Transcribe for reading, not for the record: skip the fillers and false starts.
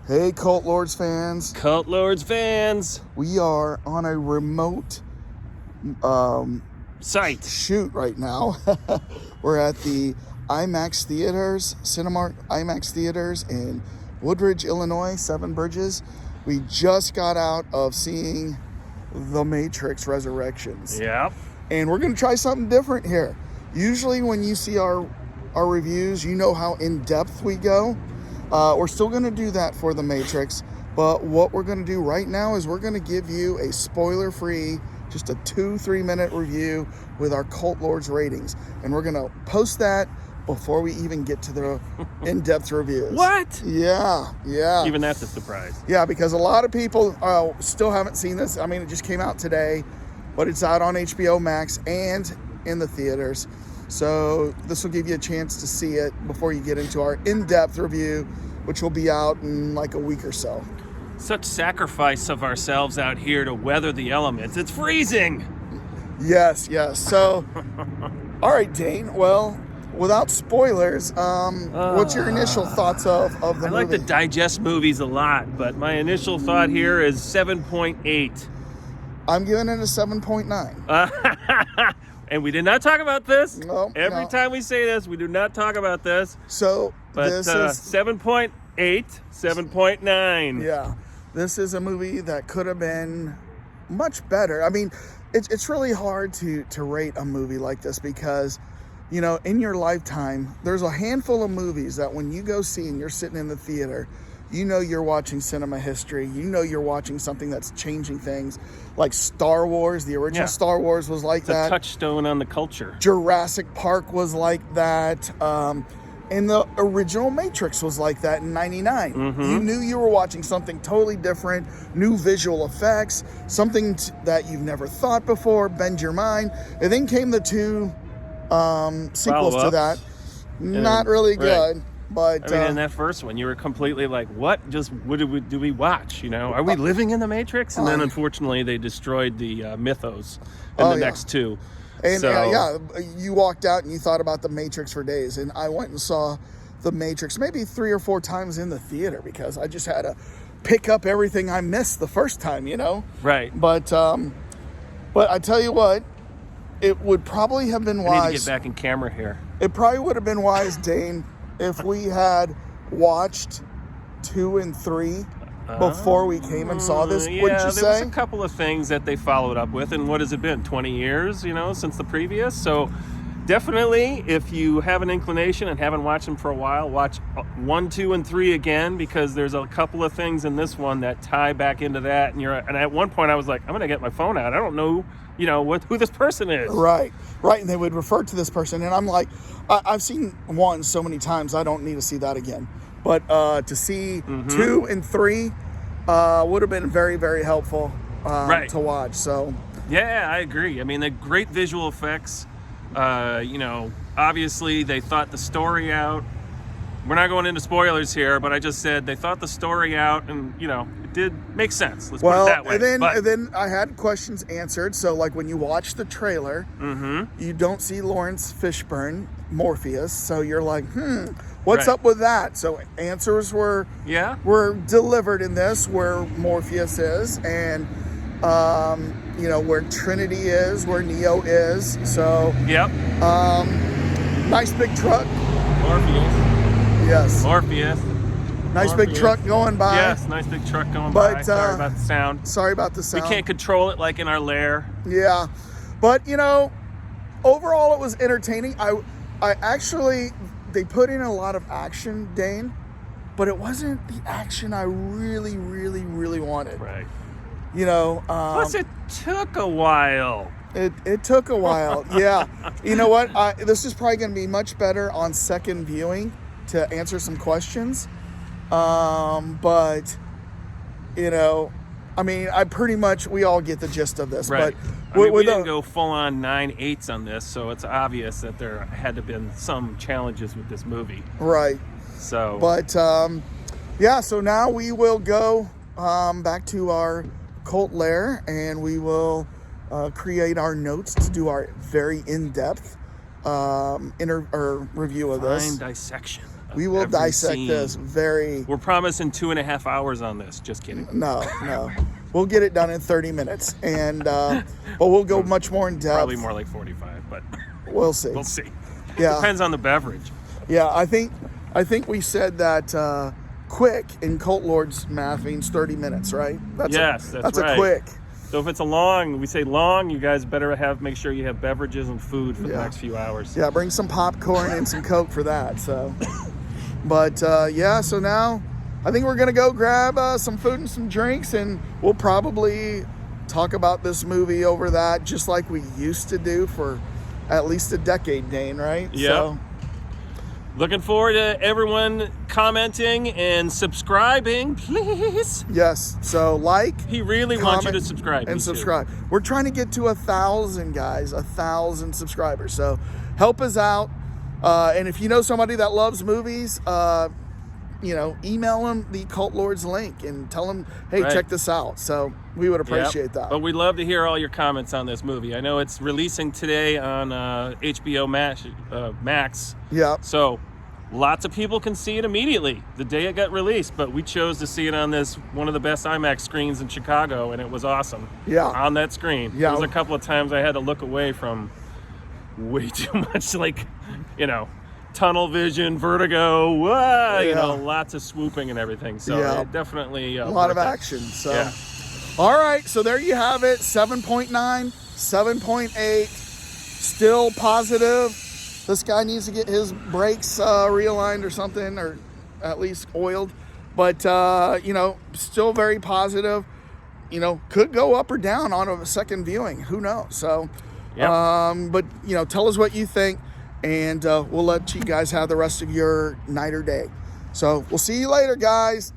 Hey, Cult Lords fans. Cult Lords fans. We are on a remote Site. shoot right now. We're at the IMAX Theaters, Cinemark IMAX Theaters in Woodridge, Illinois, Seven Bridges. We just got out of seeing The Matrix Resurrections. Yep. And we're going to try something different here. Usually when you see our reviews, you know how in-depth we go. We're still going to do that for The Matrix, but what we're going to do right now is we're going to give you a spoiler-free, just a 2-3 minute review with our Cult Lords ratings. And we're going to post that before we even get to the in-depth reviews. What? Yeah. Even that's a surprise. Yeah, because a lot of people still haven't seen this. I mean, it just came out today, but it's out on HBO Max and in the theaters. So this will give you a chance to see it before you get into our in-depth review, which will be out in like a week or so. Such sacrifice of ourselves out here to weather the elements. It's freezing. Yes. So, all right, Dane. Well, without spoilers, what's your initial thoughts of the movie? I like to digest movies a lot, but my initial thought here is 7.8. I'm giving it a 7.9. And we did not talk about this. No. Every time we say this, we do not talk about this. So, But this is 7.8, 7.9. Yeah, this is a movie that could have been much better. I mean, it's really hard to rate a movie like this because, you know, in your lifetime, there's a handful of movies that when you go see and you're sitting in the theater, you know you're watching cinema history. You know you're watching something that's changing things. Like Star Wars, the original Star Wars was like It's a touchstone on the culture. Jurassic Park was like that. And the original Matrix was like that in 99. Mm-hmm. You knew you were watching something totally different, new visual effects, something that you've never thought before, bend your mind. And then came the two sequels to that. Not really good. Right. But I mean, in that first one, you were completely like, what do we watch? You know, are we living in the Matrix? And then, unfortunately, they destroyed the mythos in the next two. And you walked out and you thought about the Matrix for days. And I went and saw the Matrix maybe 3 or 4 times in the theater because I just had to pick up everything I missed the first time, you know? Right. But I tell you what, it would probably have been wise. I need to get back in camera here. It probably would have been wise, Dane, if we had watched 2 and 3 before we came and saw this. Wouldn't you say? There was a couple of things that they followed up with, and what has it been? 20 years, you know, since the previous. So definitely, if you have an inclination and haven't watched them for a while, watch 1, 2, and 3 again because there's a couple of things in this one that tie back into that. And at one point, I was like, I'm going to get my phone out. I don't know, you know, who this person is. Right. And they would refer to this person, and I'm like, I've seen 1 so many times, I don't need to see that again. But to see 2 and 3 would have been very, very helpful to watch. So yeah, I agree. I mean, the great visual effects. You know, obviously they thought the story out. We're not going into spoilers here, but I just said they thought the story out, and you know, it did make sense. Let's put it that way. And then I had questions answered. So, like when you watch the trailer, you don't see Lawrence Fishburne, Morpheus. So you're like, what's up with that? So answers were delivered in this, where Morpheus is, and you know, where Trinity is, where Neo is. So nice big truck. Morpheus. Yes. Morpheus. Nice big truck going by. Yes, nice big truck going by. Sorry about the sound. We can't control it like in our lair. Yeah. But, you know, overall it was entertaining. I actually, they put in a lot of action, Dane, but it wasn't the action I really, really, really wanted. Right. You know. Plus it took a while. It took a while. Yeah. You know what? This is probably going to be much better on second viewing to answer some questions. But, you know, I mean, we all get the gist of this. Right. But we didn't go full on 9/8 on this, so it's obvious that there had to have been some challenges with this movie. Right. So. But, so now we will go back to our cult lair, and we will create our notes to do our very in-depth review of this. Fine dissection. We will every dissect scene. this very. We're promising 2.5 hours on this. Just kidding. No. We'll get it done in 30 minutes, and but we'll go much more in depth. Probably more like 45, but We'll see. we'll see. Yeah. Depends on the beverage. Yeah, I think we said that quick in Cult Lord's math means 30 minutes, right? That's That's a right. quick. So if it's a long, we say long, you guys better make sure you have beverages and food for the Yeah. next few hours. Yeah, bring some popcorn and some Coke for that. So, but so now I think we're gonna go grab some food and some drinks, and we'll probably talk about this movie over that, just like we used to do for at least a decade, Dane. Right? Yep. So, Looking forward to everyone commenting and subscribing, please. yes. So like. He really wants you to Comment subscribe. and Me too. subscribe. We're trying to get to 1,000 guys, 1,000 subscribers. So help us out. And if you know somebody that loves movies, email them the Cult Lords link and tell them, hey, Right. check this out. So we would appreciate Yep. that. But we'd love to hear all your comments on this movie. I know it's releasing today on HBO Max. Yeah. So lots of people can see it immediately the day it got released, but we chose to see it on this one of the best IMAX screens in Chicago, and it was awesome. Yeah. On that screen. Yeah. There was a couple of times I had to look away from way too much, tunnel vision, vertigo, Yeah. lots of swooping and everything. So Yeah. it definitely A lot of worth it. action. So, Yeah. all right. So there you have it. 7.9, 7.8. Still positive. This guy needs to get his brakes realigned or something, or at least oiled. But, still very positive. Could go up or down on a second viewing. Who knows? So, Yep. but, tell us what you think, and we'll let you guys have the rest of your night or day. So we'll see you later, guys.